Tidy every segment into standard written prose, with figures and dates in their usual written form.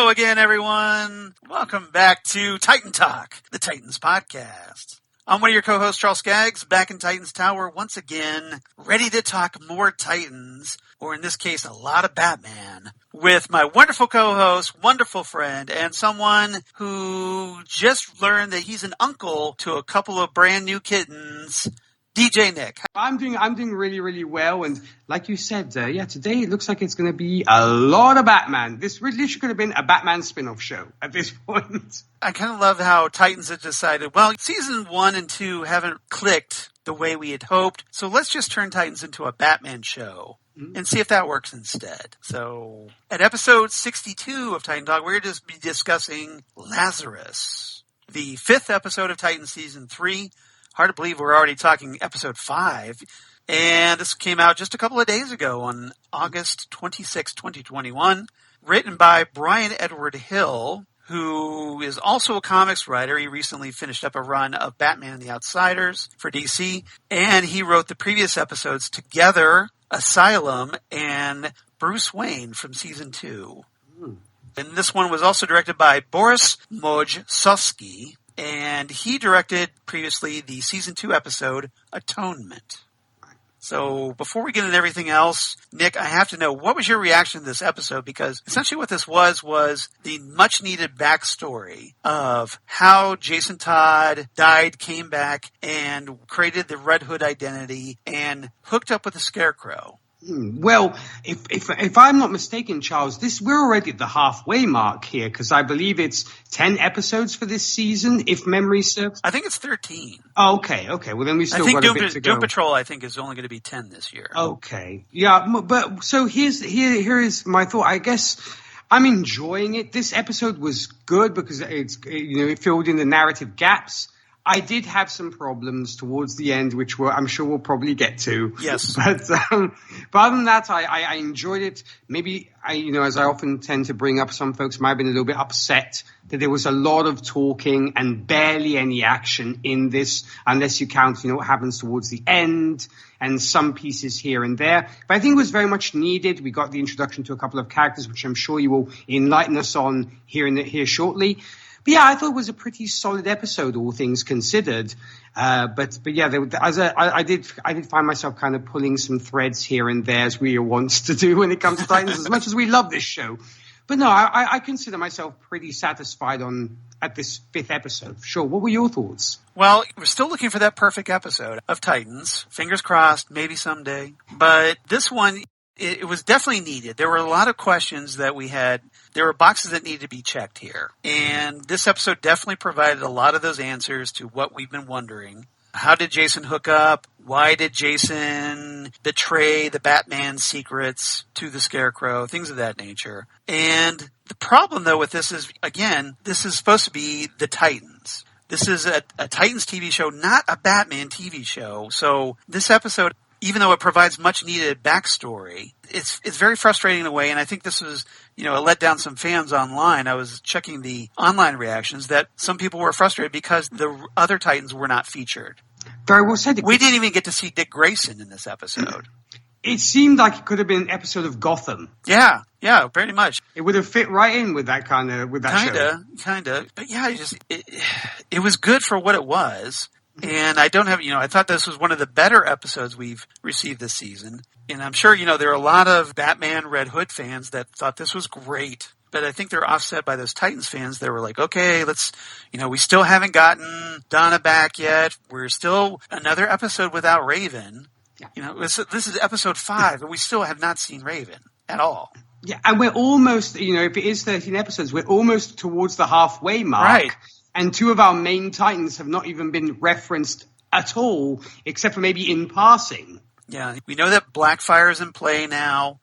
Hello again, everyone. Welcome back to Titan Talk, the Titans podcast. I'm one of your co-hosts, Charles Skaggs, back in Titans Tower once again, ready to talk more Titans, or in this case, a lot of Batman, with my wonderful co-host, wonderful friend, and someone who just learned that he's an uncle to a couple of brand new kittens, DJ Nick. I'm doing really, really well, and like you said, today it looks like it's going to be a lot of Batman. This really could have been a Batman spin-off show at this point. I kind of love how Titans have decided, well, season 1 and 2 haven't clicked the way we had hoped, so let's just turn Titans into a Batman show and see if that works instead. So, at episode 62 of Titan Talk, we're going to just be discussing Lazarus, the 5th episode of Titan Season 3. Hard to believe we're already talking episode 5. And this came out just a couple of days ago on August 26, 2021. Written by Brian Edward Hill, who is also a comics writer. He recently finished up a run of Batman and the Outsiders for DC. And he wrote the previous episodes Together, Asylum, and Bruce Wayne from Season 2. And this one was also directed by Boris Mojsowski. And he directed previously the Season 2 episode, Atonement. So before we get into everything else, Nick, I have to know, what was your reaction to this episode? Because essentially what this was the much-needed backstory of how Jason Todd died, came back, and created the Red Hood identity, and hooked up with the Scarecrow. Well, if I'm not mistaken, Charles, we're already at the halfway mark here, because I believe it's 10 episodes for this season, if memory serves. I think it's 13. Oh, okay. Well, then we still got a bit to go. Doom Patrol, I think, is only going to be 10 this year. Okay. Yeah, but so here is my thought. I guess I'm enjoying it. This episode was good because it filled in the narrative gaps. I did have some problems towards the end, which I'm sure we'll probably get to. Yes. But other than that, I enjoyed it. Maybe, as I often tend to bring up, some folks might have been a little bit upset that there was a lot of talking and barely any action in this, unless you count, what happens towards the end and some pieces here and there. But I think it was very much needed. We got the introduction to a couple of characters, which I'm sure you will enlighten us on here shortly. But yeah, I thought it was a pretty solid episode, all things considered. But yeah, I did find myself kind of pulling some threads here and there, as we wants to do when it comes to Titans, as much as we love this show. But no, I consider myself pretty satisfied at this 5th episode. Sure, what were your thoughts? Well, we're still looking for that perfect episode of Titans. Fingers crossed, maybe someday. But this one, it was definitely needed. There were a lot of questions that we had. There were boxes that needed to be checked here. And this episode definitely provided a lot of those answers to what we've been wondering. How did Jason hook up? Why did Jason betray the Batman secrets to the Scarecrow? Things of that nature. And the problem, though, with this is, again, this is supposed to be the Titans. This is a Titans TV show, not a Batman TV show. So this episode, even though it provides much needed backstory, it's very frustrating in a way, and I think this was, it let down some fans online. I was checking the online reactions that some people were frustrated because the other Titans were not featured. Very well said. We didn't even get to see Dick Grayson in this episode. It seemed like it could have been an episode of Gotham. Yeah, pretty much. It would have fit right in with that show. Kinda. But yeah, it was good for what it was. And I thought this was one of the better episodes we've received this season. And I'm sure, there are a lot of Batman Red Hood fans that thought this was great. But I think they're offset by those Titans fans that were like, okay, let's, we still haven't gotten Donna back yet. We're still another episode without Raven. Yeah. This is episode 5, and we still have not seen Raven at all. Yeah, and we're almost, if it is 13 episodes, we're almost towards the halfway mark. Right. And 2 of our main Titans have not even been referenced at all, except for maybe in passing. Yeah, we know that Blackfire is in play now.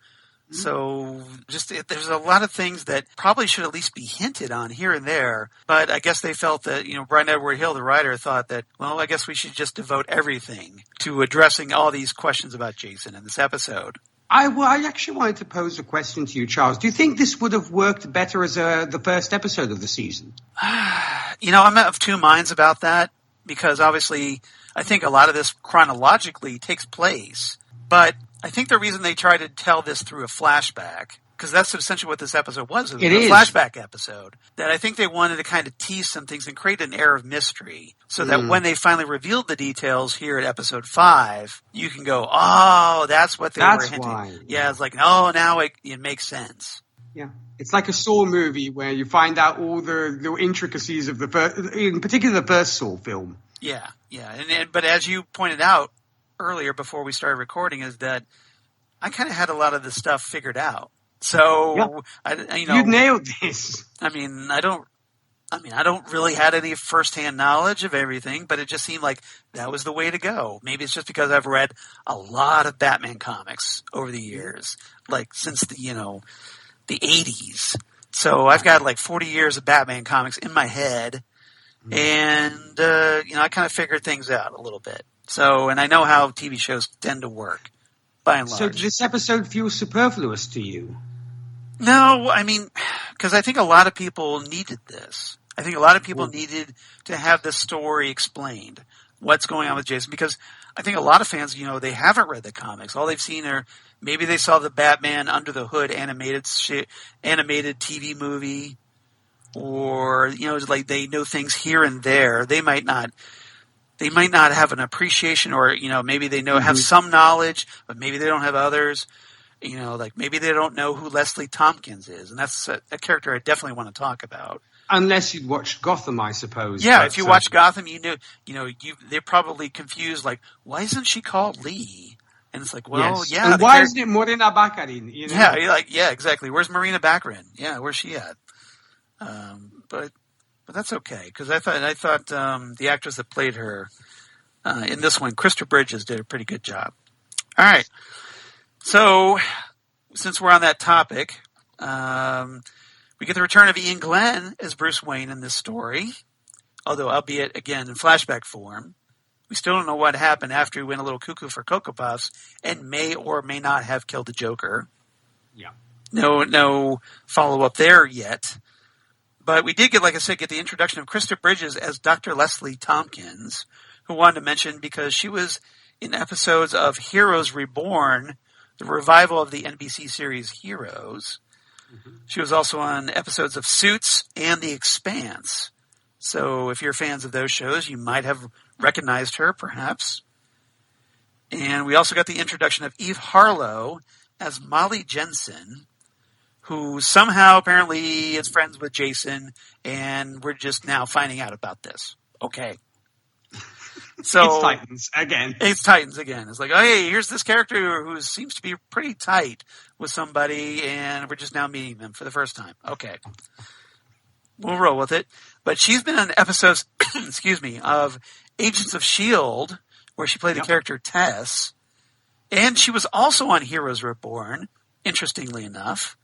So there's a lot of things that probably should at least be hinted on here and there. But I guess they felt that, Brian Edward Hill, the writer, thought that, well, I guess we should just devote everything to addressing all these questions about Jason in this episode. I actually wanted to pose a question to you, Charles. Do you think this would have worked better as the first episode of the season? I'm of two minds about that, because obviously I think a lot of this chronologically takes place. But I think the reason they try to tell this through a flashback because that's essentially what this episode was. It was It a is. flashback episode that I think they wanted to kind of tease some things and create an air of mystery so that when they finally revealed the details here at episode 5, you can go, oh, that's what they were hinting. Why. Yeah, it's like, oh, now it makes sense. Yeah. It's like a Saw movie where you find out all the intricacies of in particular the first Saw film. Yeah. But as you pointed out earlier before we started recording, is that I kind of had a lot of this stuff figured out. So, you nailed this. I don't really had any firsthand knowledge of everything, but it just seemed like that was the way to go. Maybe it's just because I've read a lot of Batman comics over the years, like since the 80s. So I've got like 40 years of Batman comics in my head, and I kind of figured things out a little bit. So, and I know how TV shows tend to work, by and large. So this episode feels superfluous to you? No, because I think a lot of people needed this. I think a lot of people needed to have this story explained, what's going on with Jason, because I think a lot of fans, they haven't read the comics. All they've seen are, maybe they saw the Batman Under the Hood animated TV movie, or, like they know things here and there. They might not have an appreciation, or, maybe they have some knowledge, but maybe they don't have others. Like maybe they don't know who Leslie Tompkins is, and that's a character I definitely want to talk about. Unless you'd watched Gotham, I suppose. Yeah, if you watch Gotham, they're probably confused. Like, why isn't she called Lee? And it's like, well, yeah. And why isn't it Morena Baccarin? Yeah, you're like, yeah, exactly. Where's Marina Baccarin? Yeah, where's she at? But that's okay, because I thought the actress that played her in this one, Krista Bridges, did a pretty good job. All right. So, since we're on that topic, we get the return of Ian Glenn as Bruce Wayne in this story, although albeit, again, in flashback form. We still don't know what happened after he went a little cuckoo for Cocoa Puffs and may or may not have killed the Joker. Yeah. No follow-up there yet. But we did get the introduction of Krista Bridges as Dr. Leslie Tompkins, who wanted to mention because she was in episodes of Heroes Reborn, the revival of the NBC series Heroes. Mm-hmm. She was also on episodes of Suits and The Expanse. So if you're fans of those shows, you might have recognized her, perhaps. And we also got the introduction of Eve Harlow as Molly Jensen, who somehow apparently is friends with Jason, and we're just now finding out about this. Okay. So it's Titans again. It's like, oh, hey, here's this character who seems to be pretty tight with somebody, and we're just now meeting them for the first time. Okay. We'll roll with it. But she's been on episodes, of Agents of S.H.I.E.L.D., where she played the character Tess. And she was also on Heroes Reborn, interestingly enough.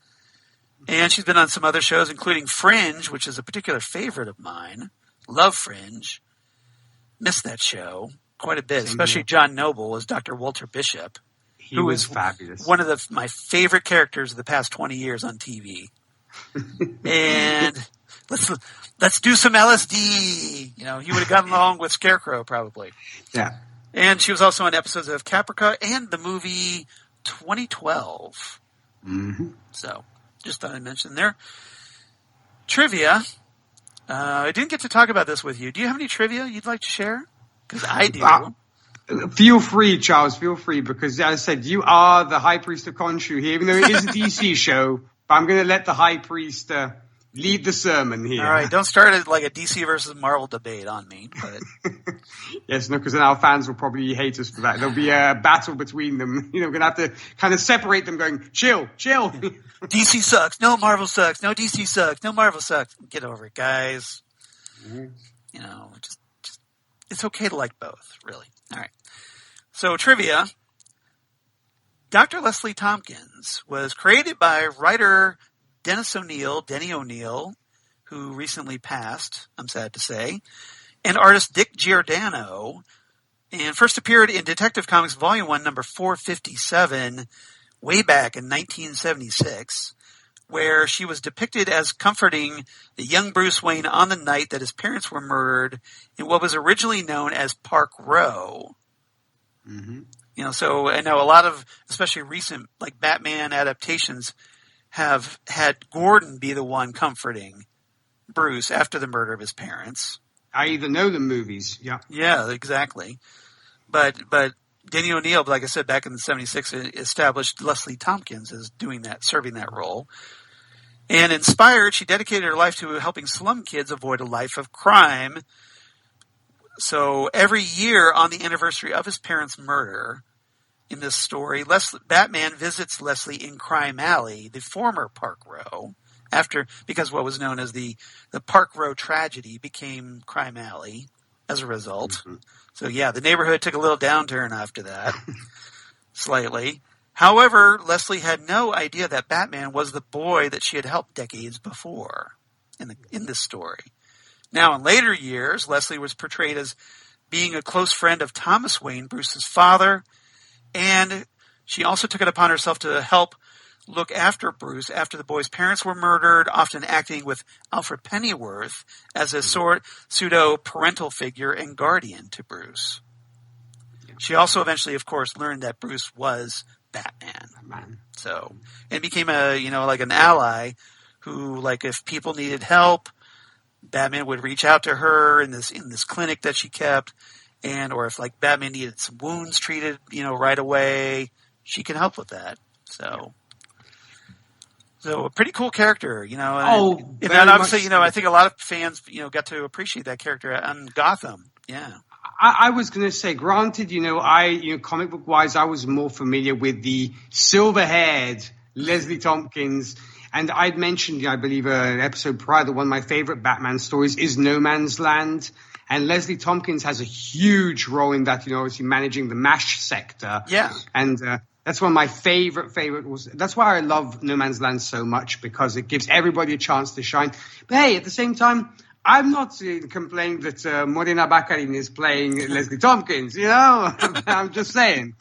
And she's been on some other shows, including Fringe, which is a particular favorite of mine. Love Fringe. Missed that show quite a bit, especially John Noble as Dr. Walter Bishop, who was fabulous. One of my favorite characters of the past 20 years on TV. And let's do some LSD. He would have gotten along with Scarecrow probably. Yeah. And she was also on episodes of Caprica and the movie 2012. Mm-hmm. So just thought I'd mention there. Trivia. I didn't get to talk about this with you. Do you have any trivia you'd like to share? Because I do. Feel free, Charles. Feel free, because as I said, you are the High Priest of Khonshu here, even though it is a DC show. But I'm going to let the High Priest lead the sermon here. All right, don't start a DC versus Marvel debate on me. But yes, no, because then our fans will probably hate us for that. There'll be a battle between them. We're going to have to kind of separate them, going, chill. DC sucks. No, Marvel sucks. No, DC sucks. No, Marvel sucks. Get over it, guys. Mm-hmm. Just it's okay to like both, really. All right. So, trivia. Dr. Leslie Tompkins was created by writer Denny O'Neil, who recently passed, I'm sad to say, and artist Dick Giordano, and first appeared in Detective Comics Volume 1, number 457, way back in 1976, where she was depicted as comforting the young Bruce Wayne on the night that his parents were murdered in what was originally known as Park Row. Mm-hmm. So I know a lot of, especially recent, like Batman adaptations, have had Gordon be the one comforting Bruce after the murder of his parents. I even know the movies. Yeah. Yeah, exactly. But Denny O'Neil, like I said, back in '76, established Leslie Tompkins as doing that, serving that role. And inspired, she dedicated her life to helping slum kids avoid a life of crime. So every year on the anniversary of his parents' murder, in this story, Batman visits Leslie in Crime Alley, the former Park Row, because what was known as the Park Row tragedy became Crime Alley as a result. Mm-hmm. So yeah, the neighborhood took a little downturn after that, slightly. However, Leslie had no idea that Batman was the boy that she had helped decades before in this story. Now, in later years, Leslie was portrayed as being a close friend of Thomas Wayne, Bruce's father, and she also took it upon herself to help look after Bruce after the boy's parents were murdered, often acting with Alfred Pennyworth as a pseudo-parental figure and guardian to Bruce. She also eventually, of course, learned that Bruce was Batman. So, and became like an ally who, like, if people needed help, Batman would reach out to her in this clinic that she kept, or if like Batman needed some wounds treated, right away, she can help with that. So a pretty cool character, and obviously, I think a lot of fans, got to appreciate that character on Gotham. Yeah. I was going to say, granted, comic book wise, I was more familiar with the silver-haired Leslie Tompkins. And I'd mentioned, I believe, an episode prior that one of my favorite Batman stories is No Man's Land. And Leslie Tompkins has a huge role in that, obviously managing the MASH sector. Yeah. And that's one of my favorite that's why I love No Man's Land so much, because it gives everybody a chance to shine. But hey, at the same time, I'm not complaining that Morena Baccarin is playing Leslie Tompkins, I'm just saying.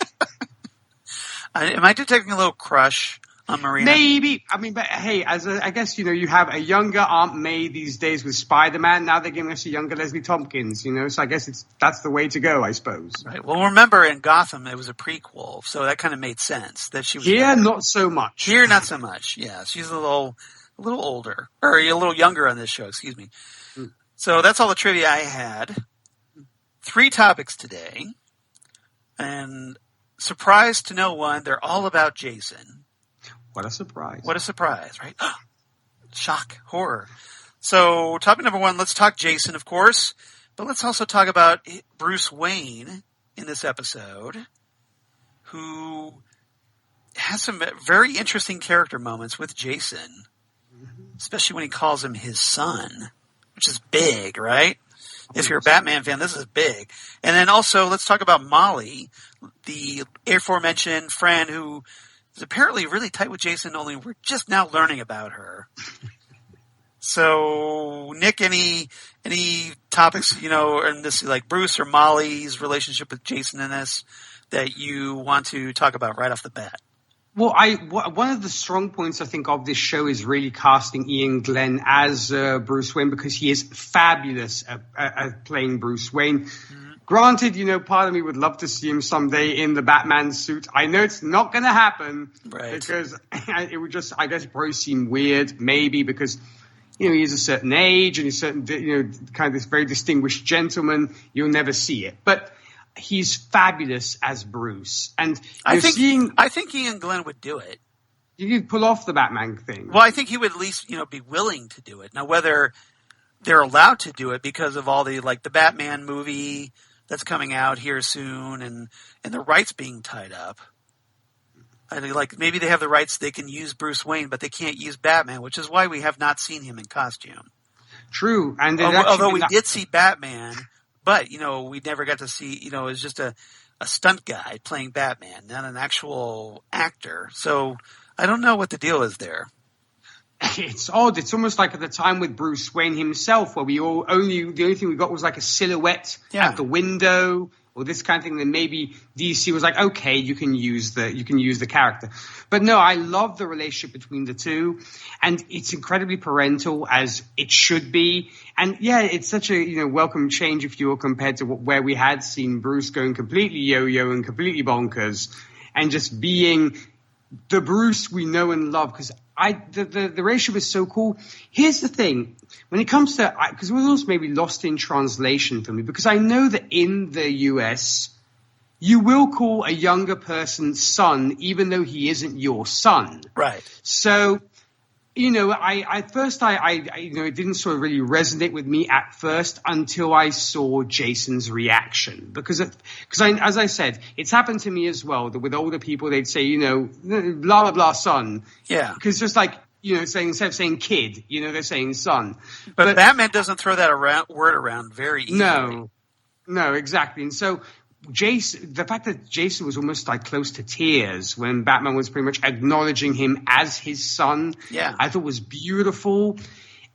Am I detecting a little crush on Marina? Maybe. I mean, but hey, I guess, you have a younger Aunt May these days with Spider-Man. Now they're giving us a younger Leslie Tompkins, so I guess that's the way to go, I suppose. Right. Well, remember in Gotham, it was a prequel, so that kind of made sense that she was here, not so much. Here, not so much. Yeah. She's a little older, or a little younger on this show, excuse me. So that's all the trivia I had. 3 topics today. And surprise to no one, they're all about Jason. What a surprise. What a surprise, right? Shock, horror. So topic number 1, let's talk Jason, of course. But let's also talk about Bruce Wayne in this episode, who has some very interesting character moments with Jason, especially when he calls him his son. Which is big, right? If you're a Batman fan, this is big. And then also, let's talk about Molly, the aforementioned friend who is apparently really tight with Jason, only we're just now learning about her. So, Nick, any topics, in this, like Bruce or Molly's relationship with Jason in this that you want to talk about right off the bat? Well, one of the strong points I think of this show is really casting IAIN Glen as Bruce Wayne, because he is fabulous at playing Bruce Wayne. Mm-hmm. Granted, part of me would love to see him someday in the Batman suit. I know it's not going to happen, right? Because it would just, I guess, probably seem weird, maybe because he's a certain age and he's certain, kind of this very distinguished gentleman. You'll never see it, but he's fabulous as Bruce, and I think IAIN Glen would do it. You could pull off the Batman thing. Well, I think he would at least, be willing to do it. Now, whether they're allowed to do it because of all the Batman movie that's coming out here soon, and the rights being tied up. I think, maybe they have the rights; they can use Bruce Wayne, but they can't use Batman, which is why we have not seen him in costume. True, and although we did see Batman. But, we never got to see, it was just a stunt guy playing Batman, not an actual actor. So I don't know what the deal is there. It's odd. It's almost like at the time with Bruce Wayne himself, where the only thing we got was like a silhouette at the window or this kind of thing. Then maybe DC was like, okay, you can use the character. But no, I love the relationship between the two, and it's incredibly parental, as it should be. And yeah, it's such a welcome change, if you will, compared to where we had seen Bruce going completely yo-yo and completely bonkers, and just being the Bruce we know and love. Because the ratio was so cool. Here's the thing. When it comes to, because it was also maybe lost in translation for me, because I know that in the US, you will call a younger person son, even though he isn't your son. Right. So, you know, it didn't sort of really resonate with me at first until I saw Jason's reaction. Because as I said, it's happened to me as well, that with older people, they'd say, you know, blah, blah, blah, son. Yeah. Because just like, you know, instead of saying kid, you know, they're saying son. But Batman doesn't throw that word around very easily. No, exactly. And so the fact that Jason was almost like close to tears when Batman was pretty much acknowledging him as his son, I thought was beautiful.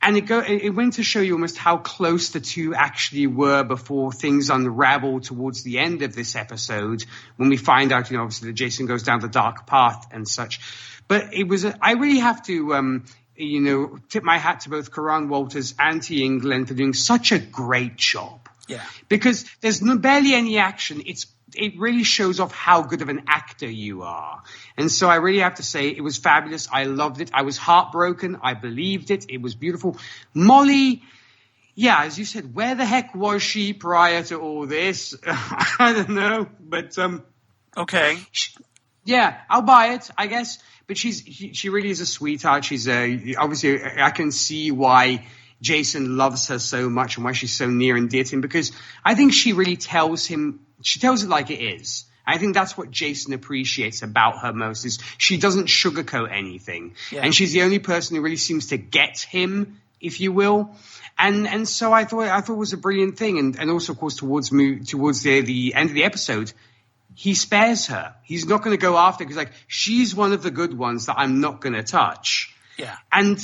And it went to show you almost how close the two actually were before things unraveled towards the end of this episode, when we find out, you know, obviously that Jason goes down the dark path and such. But I really have to, you know, tip my hat to both Karan Walters and T. Glenn for doing such a great job. Yeah. Because there's barely any action. It really shows off how good of an actor you are. And so I really have to say it was fabulous. I loved it. I was heartbroken. I believed it. It was beautiful. Molly, yeah, as you said, where the heck was she prior to all this? I don't know. But okay. Yeah, I'll buy it, I guess. But she really is a sweetheart. She's obviously I can see why Jason loves her so much and why she's so near and dear to him, because I think she really tells it like it is. I think that's what Jason appreciates about her most, is she doesn't sugarcoat anything. Yeah. And she's the only person who really seems to get him, if you will. And so I thought it was a brilliant thing. And also, of course, towards the end of the episode, he spares her. He's not going to go after, because like, she's one of the good ones that I'm not going to touch. Yeah. And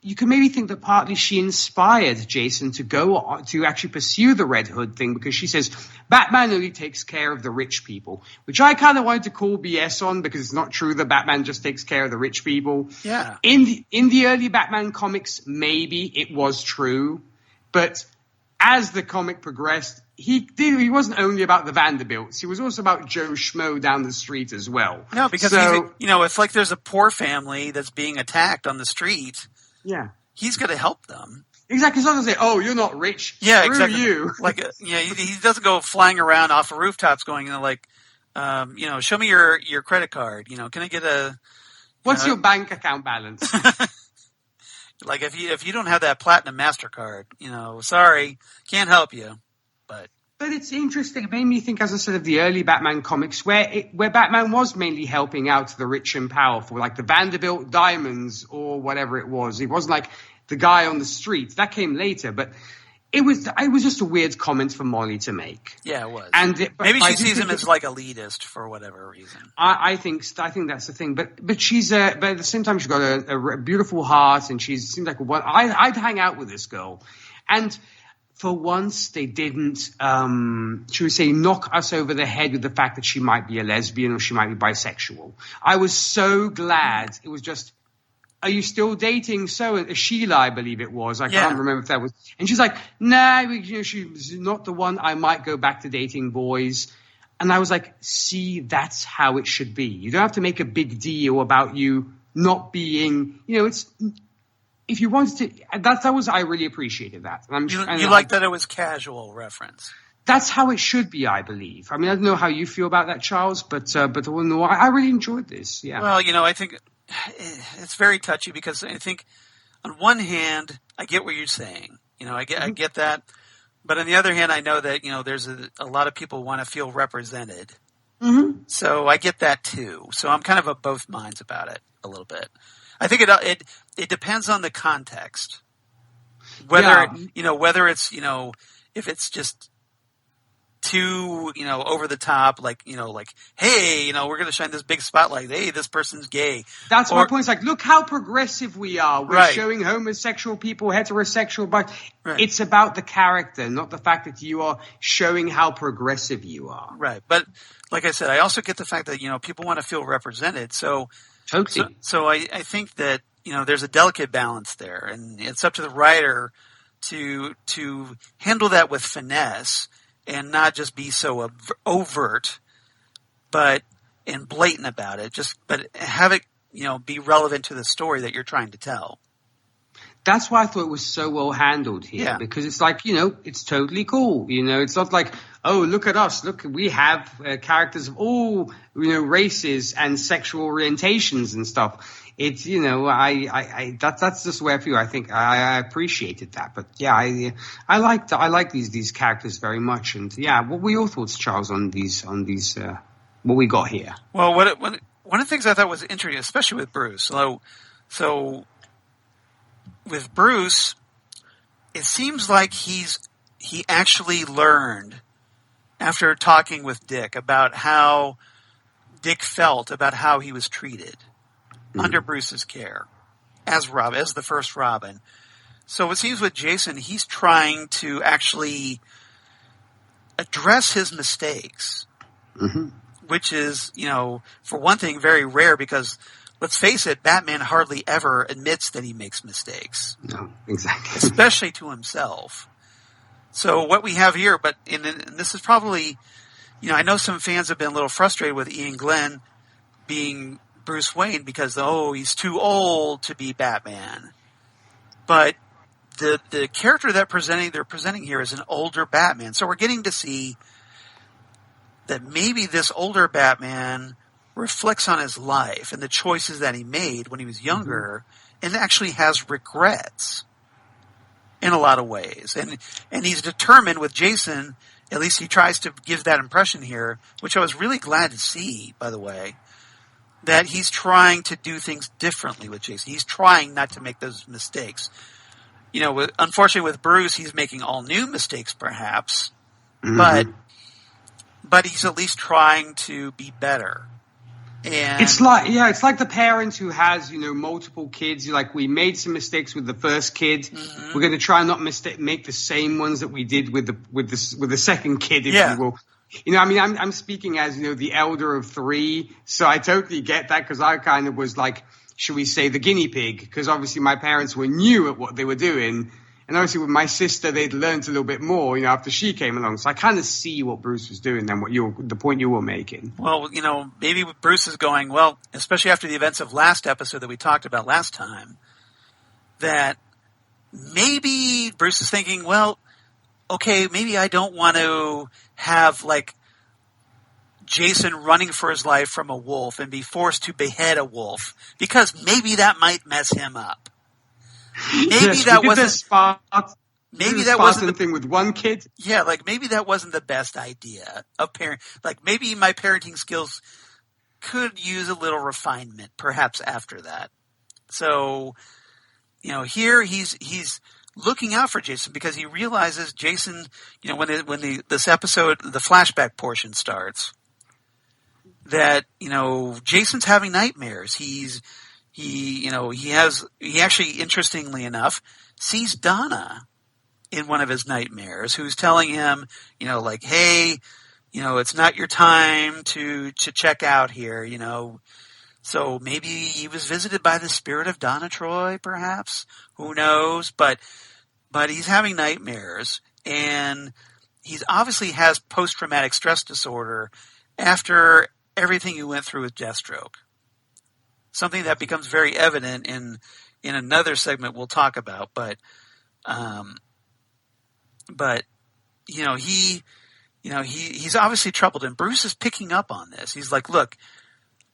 you can maybe think that partly she inspired Jason to actually pursue the Red Hood thing, because she says Batman only takes care of the rich people, which I kind of wanted to call BS on, because it's not true that Batman just takes care of the rich people. Yeah. In the early Batman comics, maybe it was true, but as the comic progressed, he wasn't only about the Vanderbilts. He was also about Joe Schmo down the street as well. No, because if like there's a poor family that's being attacked on the street, yeah, he's going to help them. Exactly. He's not going to say, "Oh, you're not rich. Yeah, Screw exactly. you." Like, he doesn't go flying around off of rooftops going, show me your credit card. Can I get what's your bank account balance? Like if you don't have that platinum MasterCard, sorry, can't help you. But it's interesting. It made me think, as I said, of the early Batman comics where Batman was mainly helping out the rich and powerful, like the Vanderbilt Diamonds or whatever it was. It wasn't like the guy on the street. That came later, but it was just a weird comment for Molly to make. Yeah, it was. Maybe she sees him as like elitist for whatever reason. I think that's the thing. But she's but at the same time she's got a beautiful heart, and she seems like one. I'd hang out with this girl, and for once, they didn't, should we say, knock us over the head with the fact that she might be a lesbian or she might be bisexual. I was so glad. It was just, are you still dating Sheila, I believe it was. I can't remember if that was. And she's like, nah, she's not the one. I might go back to dating boys. And I was like, see, that's how it should be. You don't have to make a big deal about you not being, it's... If you wanted to, I really apprecied that. You like that it was casual reference. That's how it should be, I believe. I mean, I don't know how you feel about that, Charles, but I really enjoyed this. Yeah. Well, I think it's very touchy, because I think on one hand, I get what you're saying. I get that, but on the other hand, I know that there's a lot of people want to feel represented. Mm-hmm. So I get that too. So I'm kind of both minds about it a little bit. I think it depends on the context. Whether it's if it's just too over the top, like hey, we're going to shine this big spotlight. Hey, this person's gay. That's my point. It's like, look how progressive we are. We're showing homosexual people, heterosexual, but it's about the character, not the fact that you are showing how progressive you are. Right. But like I said, I also get the fact that people want to feel represented. So. Totally. So I think that, there's a delicate balance there, and it's up to the writer to handle that with finesse and not just be so overt, and blatant about it. But have it, be relevant to the story that you're trying to tell. That's why I thought it was so well handled here, because it's like, it's totally cool. It's not like, oh, look at us. Look, we have characters of all, races and sexual orientations and stuff. It's, that's just where I feel. I think I appreciated that. But yeah, I like these characters very much. And yeah, what were your thoughts, Charles, on these, what we got here? Well, one of the things I thought was interesting, especially with Bruce. So with Bruce, it seems like he actually learned after talking with Dick about how Dick felt about how he was treated under Bruce's care as the first Robin. So it seems with Jason, he's trying to actually address his mistakes, which is, for one thing, very rare because, let's face it, Batman hardly ever admits that he makes mistakes. No, exactly. Especially to himself. So what we have here, and this is probably, I know some fans have been a little frustrated with Ian Glenn being Bruce Wayne because, he's too old to be Batman. But the character they're presenting here is an older Batman. So we're getting to see that maybe this older Batman reflects on his life and the choices that he made when he was younger and actually has regrets in a lot of ways. And he's determined with Jason, at least he tries to give that impression here, which I was really glad to see, by the way, that he's trying to do things differently with Jason. He's trying not to make those mistakes. Unfortunately with Bruce, he's making all new mistakes perhaps, but he's at least trying to be better. And it's like the parent who has, multiple kids. Like, we made some mistakes with the first kid. We're going to try and not make the same ones that we did with the second kid, if you will. I'm speaking as, the elder of three. So I totally get that because I kind of was like, should we say the guinea pig? Because obviously my parents were new at what they were doing. And obviously with my sister, they'd learned a little bit more, after she came along. So I kind of see what Bruce was doing then, the point you were making. Well, maybe Bruce is going, well, especially after the events of last episode that we talked about last time, that maybe Bruce is thinking, well, okay, maybe I don't want to have, like, Jason running for his life from a wolf and be forced to behead a wolf, because maybe that might mess him up. Maybe that wasn't the thing with one kid. Yeah, like maybe that wasn't the best idea of parent. Like maybe my parenting skills could use a little refinement, perhaps after that. So, here he's looking out for Jason because he realizes Jason. When this episode, the flashback portion starts, that Jason's having nightmares. He actually, interestingly enough, sees Donna in one of his nightmares, who's telling him, like, hey, it's not your time to check out here, So maybe he was visited by the spirit of Donna Troy, perhaps. Who knows? But he's having nightmares, and he obviously has post-traumatic stress disorder after everything he went through with Deathstroke. Something that becomes very evident in another segment we'll talk about, but he's obviously troubled, and Bruce is picking up on this. He's like, look,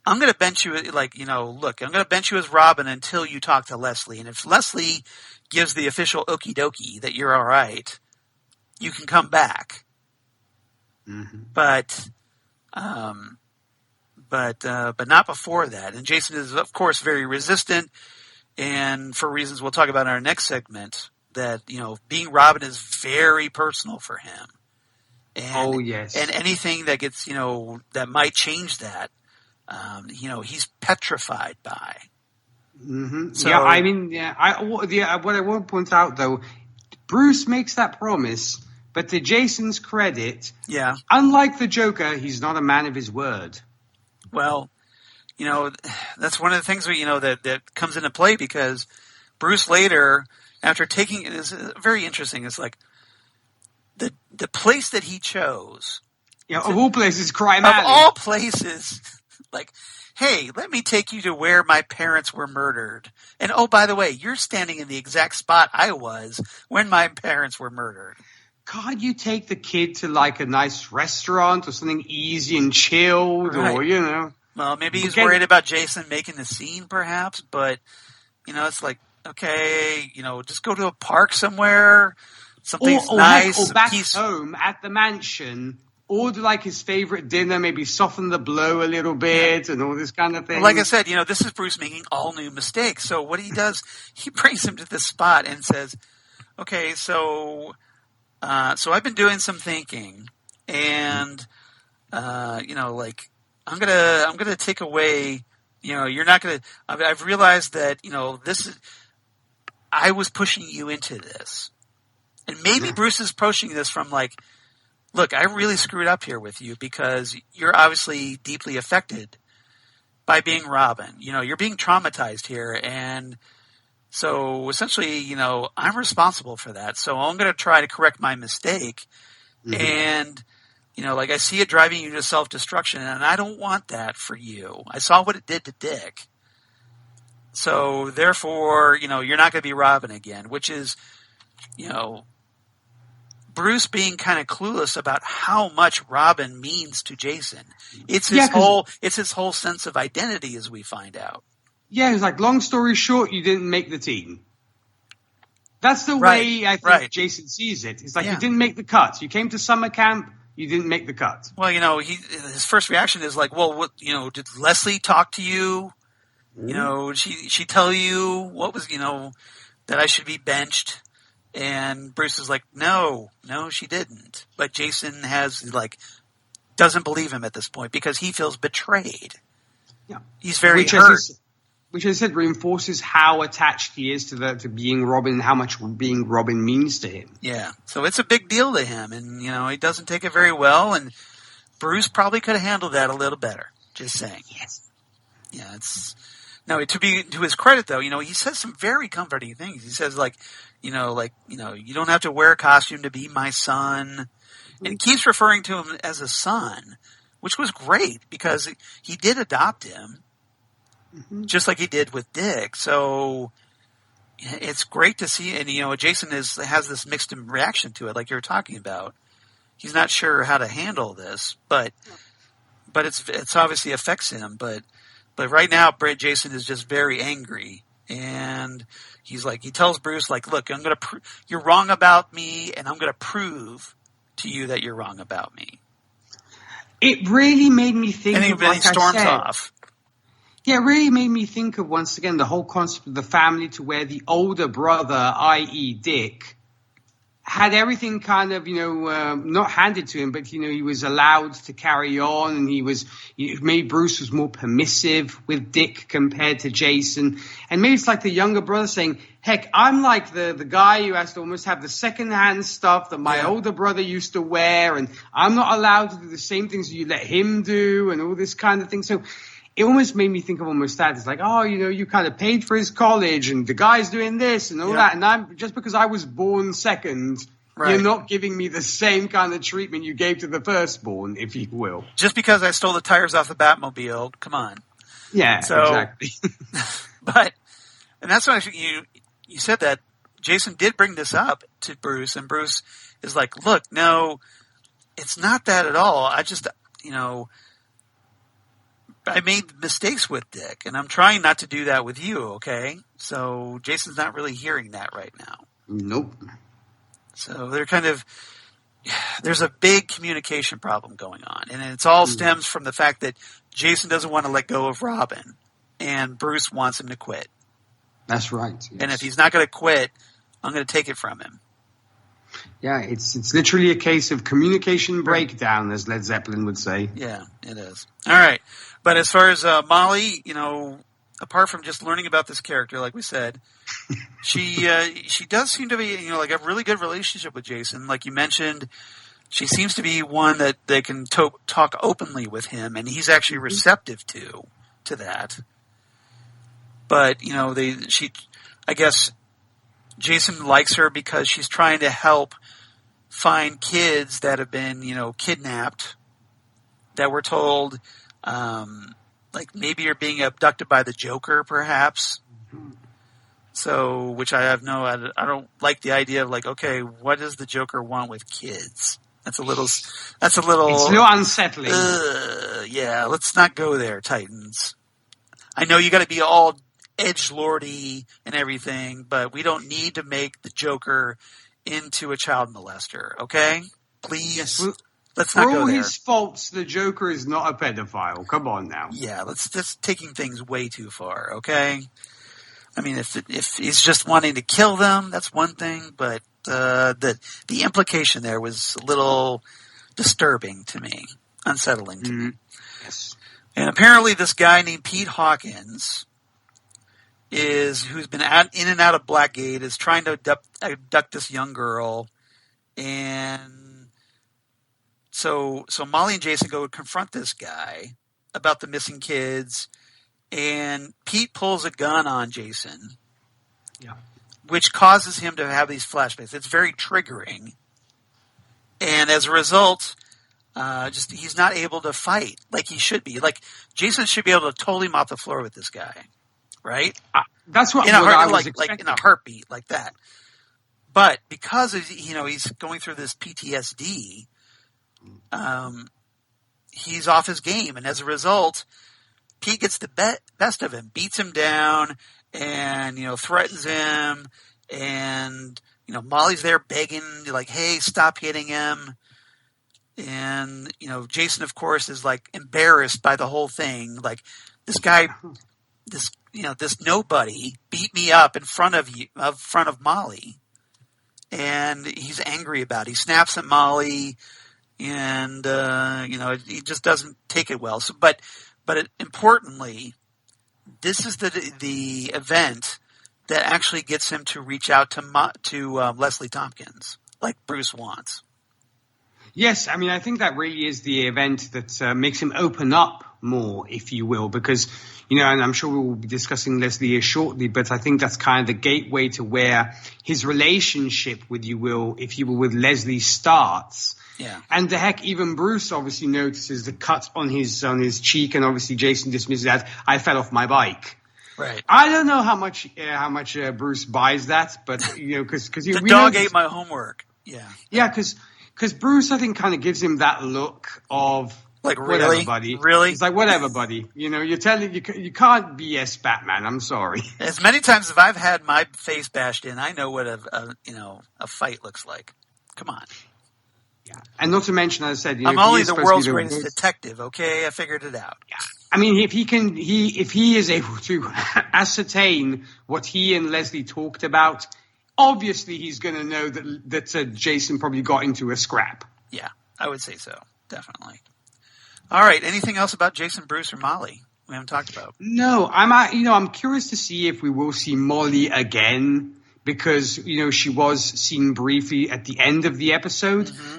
I'm going to bench you, I'm going to bench you as Robin until you talk to Leslie, and if Leslie gives the official okie dokie that you're all right, you can come back. But not before that. And Jason is, of course, very resistant, and for reasons we'll talk about in our next segment, that, being Robin is very personal for him. And, and anything that gets, that might change that, he's petrified by. So, what I want to point out, though, Bruce makes that promise, but to Jason's credit, unlike the Joker, he's not a man of his word. Well, that's one of the things that comes into play, because Bruce later, after taking it, is very interesting. It's like the place that he chose. Of all places, Crime Alley. Of all places, Like, hey, let me take you to where my parents were murdered. And oh, by the way, you're standing in the exact spot I was when my parents were murdered. Can't you take the kid to like a nice restaurant or something easy and chilled, Right. or, you know? Well, maybe he's worried about Jason making the scene, perhaps, but, you know, it's like, okay, you know, just go to a park somewhere, something's nice. Or back home at the mansion, order like his favorite dinner, maybe soften the blow a little bit and all this kind of thing. Well, like I said, you know, this is Bruce making all new mistakes. So what he does, he brings him to this spot and says, okay, so I've been doing some thinking, and you know, like I'm gonna take away. You know, you're not gonna. I've realized that, you know, I was pushing you into this, and maybe Bruce is approaching this from like, look, I really screwed up here with you because you're obviously deeply affected by being Robin. You know, you're being traumatized here, and so essentially, you know, I'm responsible for that. So I'm going to try to correct my mistake. Mm-hmm. And, you know, like I see it driving you to self-destruction, and I don't want that for you. I saw what it did to Dick. So therefore, you know, you're not going to be Robin again, which is, you know, Bruce being kind of clueless about how much Robin means to Jason. It's his whole sense of identity, as we find out. Yeah, it's like, long story short, you didn't make the team. That's the way I think Jason sees it. It's like, you didn't make the cut. You came to summer camp, you didn't make the cut. Well, you know, his first reaction is like, well, what, you know, did Leslie talk to you? Mm-hmm. You know, she tell you what was, you know, that I should be benched? And Bruce is like, no, she didn't. But Jason doesn't believe him at this point because he feels betrayed. Yeah. He's very hurt. Which, as I said, reinforces how attached he is to being Robin and how much being Robin means to him. Yeah. So it's a big deal to him, and, you know, he doesn't take it very well, and Bruce probably could have handled that a little better. Just saying. Yes. Yeah, to his credit, though, you know, he says some very comforting things. He says, you don't have to wear a costume to be my son. Mm-hmm. And he keeps referring to him as a son, which was great because he did adopt him. Mm-hmm. Just like he did with Dick. So it's great to see. And, you know, Jason has this mixed reaction to it, like you were talking about. He's not sure how to handle this, but it's obviously affects him. But right now, Jason is just very angry. And he's like, he tells Bruce, like, look, you're wrong about me, and I'm going to prove to you that you're wrong about me. It really made me think and he storms off. Yeah, it really made me think of, once again, the whole concept of the family, to where the older brother, i.e. Dick, had everything kind of, you know, not handed to him, but, you know, he was allowed to carry on, and maybe Bruce was more permissive with Dick compared to Jason. And maybe it's like the younger brother saying, heck, I'm like the guy who has to almost have the secondhand stuff that my older brother used to wear, and I'm not allowed to do the same things you let him do, and all this kind of thing. So it almost made me think of almost that. It's like, oh, you know, you kind of paid for his college, and the guy's doing this and all that. And I'm just because I was born second, you're not giving me the same kind of treatment you gave to the firstborn, if you will. Just because I stole the tires off the Batmobile, come on. Yeah, exactly. And that's why you said that Jason did bring this up to Bruce, and Bruce is like, look, no, it's not that at all. I just, you know, I made mistakes with Dick, and I'm trying not to do that with you, okay? So Jason's not really hearing that right now. Nope. So there's a big communication problem going on, and it all stems from the fact that Jason doesn't want to let go of Robin, and Bruce wants him to quit. That's right. Yes. And if he's not going to quit, I'm going to take it from him. Yeah, it's literally a case of communication breakdown, as Led Zeppelin would say. Yeah, it is. All right. But as far as Molly, you know, apart from just learning about this character, like we said, she does seem to be, you know, like a really good relationship with Jason. Like you mentioned, she seems to be one that they can talk openly with him, and he's actually receptive to that. But, you know, I guess Jason likes her because she's trying to help find kids that have been, you know, kidnapped, that were told, Like maybe you're being abducted by the Joker, perhaps. So, which I don't like the idea of like, okay, what does the Joker want with kids? That's a little. It's a little unsettling. Yeah, let's not go there, Titans. I know you got to be all edgelordy and everything, but we don't need to make the Joker into a child molester, okay? Please, yes, let's not go there. For all his faults, the Joker is not a pedophile. Come on now. Yeah, that's taking things way too far, okay? I mean, if he's just wanting to kill them, that's one thing, but the implication there was a little disturbing to me, unsettling to me. Yes. And apparently this guy named Pete Hawkins who's been in and out of Blackgate, is trying to abduct this young girl. And so Molly and Jason go confront this guy about the missing kids. And Pete pulls a gun on Jason, which causes him to have these flashbacks. It's very triggering. And as a result, he's not able to fight like he should be. Like, Jason should be able to totally mop the floor with this guy, right? That's what I was expecting. Like in a heartbeat, like that. But because he's going through this PTSD, he's off his game, and as a result, Pete gets the best of him, beats him down, and threatens him, and Molly's there begging, like, "Hey, stop hitting him." And Jason, of course, is like embarrassed by the whole thing. Like, this guy, this nobody beat me up in front of Molly, and he's angry about it. He snaps at Molly, and he just doesn't take it well. So, but importantly, this is the event that actually gets him to reach out to Leslie Tompkins, like Bruce wants. Yes, I mean, I think that really is the event that makes him open up more, if you will, because, and I'm sure we will be discussing Leslie here shortly, but I think that's kind of the gateway to where his relationship with with Leslie starts. Yeah. And the heck, even Bruce obviously notices the cut on his cheek, and obviously Jason dismisses that. I fell off my bike. Right. I don't know how much Bruce buys that, but because the dog ate my homework. Yeah. Yeah, because Bruce, I think, kind of gives him that look of like, whatever, really, buddy. Really, it's like, whatever, buddy. You're telling you can't BS Batman. I'm sorry. As many times as I've had my face bashed in, I know what a fight looks like. Come on. Yeah, and not to mention, as I said, I'm only the world's greatest detective. Okay, I figured it out. Yeah. I mean, if he is able to ascertain what he and Leslie talked about, obviously he's going to know that Jason probably got into a scrap. Yeah, I would say so, definitely. All right, anything else about Jason, Bruce, or Molly we haven't talked about? No, I'm curious to see if we will see Molly again, because she was seen briefly at the end of the episode. Mm-hmm.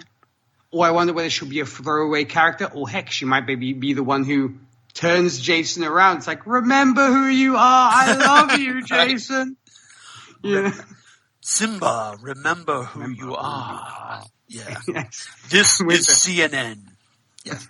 Or I wonder whether she'll be a throwaway character, or heck, she might maybe be the one who turns Jason around. It's like, remember who you are. I love you, Jason. Yeah. Simba, remember who you are. Yeah. Yes. This is CNN. Yes.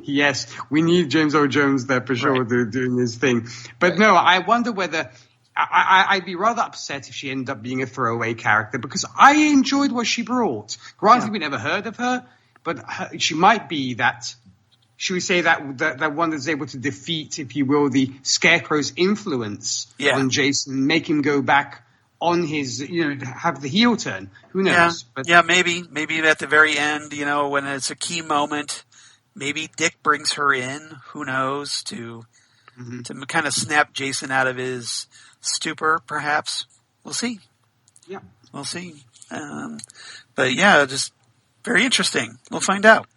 Yes. We need James Earl Jones there for sure, right, doing his thing. But right. No, I wonder whether I'd be rather upset if she ended up being a throwaway character, because I enjoyed what she brought. Granted, we never heard of her, but she might be that, should we say, that one that's able to defeat, if you will, the Scarecrow's influence on Jason, make him go back on his, have the heel turn. Who knows? Yeah, maybe at the very end, when it's a key moment, maybe Dick brings her in, who knows, to kind of snap Jason out of his stupor, perhaps. We'll see. Yeah. We'll see. But yeah, just very interesting. We'll find out.